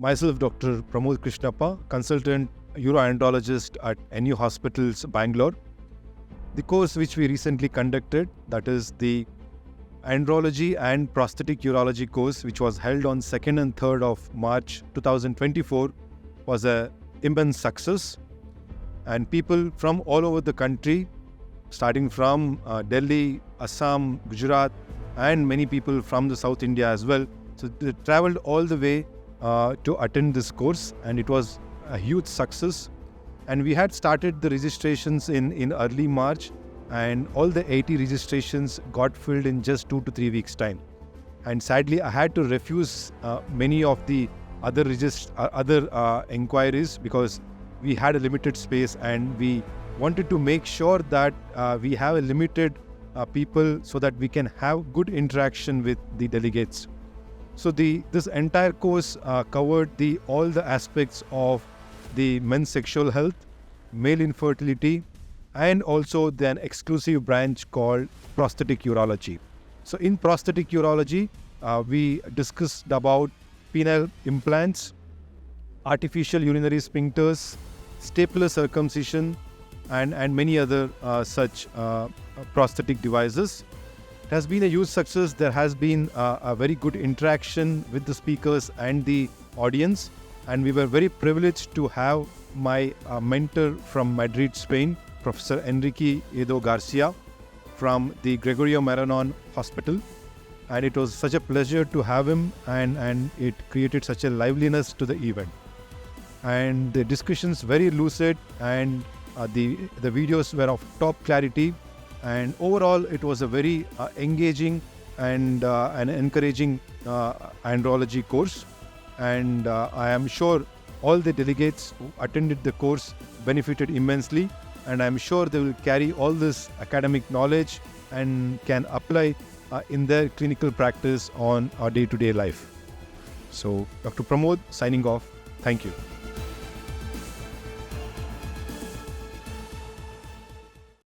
Myself, Dr. Pramod Krishnappa, consultant Uro-Andrologist at NU Hospitals, Bangalore. The course which we recently conducted, that is the Andrology and Prosthetic Urology course, which was held on 2nd and 3rd of March 2024, was an immense success. And people from all over the country, starting from Delhi, Assam, Gujarat, and many people from the South India as well. So they traveled all the way to attend this course, and it was a huge success. And we had started the registrations in early March, and all the 80 registrations got filled in just 2 to 3 weeks time. And sadly, I had to refuse many of the other inquiries because we had a limited space, and we wanted to make sure that we have a limited people so that we can have good interaction with the delegates. So this entire course covered all the aspects of the men's sexual health, male infertility, and also an exclusive branch called Prosthetic Urology. So in Prosthetic Urology, we discussed about penile implants, artificial urinary sphincters, stapler circumcision, and many other such prosthetic devices. It has been a huge success. There has been a very good interaction with the speakers and the audience, and we were very privileged to have my mentor from Madrid, Spain, Professor Enrique Garcia from the Gregorio Maranon Hospital, and it was such a pleasure to have him, and it created such a liveliness to the event. And the discussions very lucid, and the videos were of top clarity. And overall, it was a very engaging and an encouraging andrology course. And I am sure all the delegates who attended the course benefited immensely. And I am sure they will carry all this academic knowledge and can apply in their clinical practice on our day-to-day life. So, Dr. Pramod signing off. Thank you.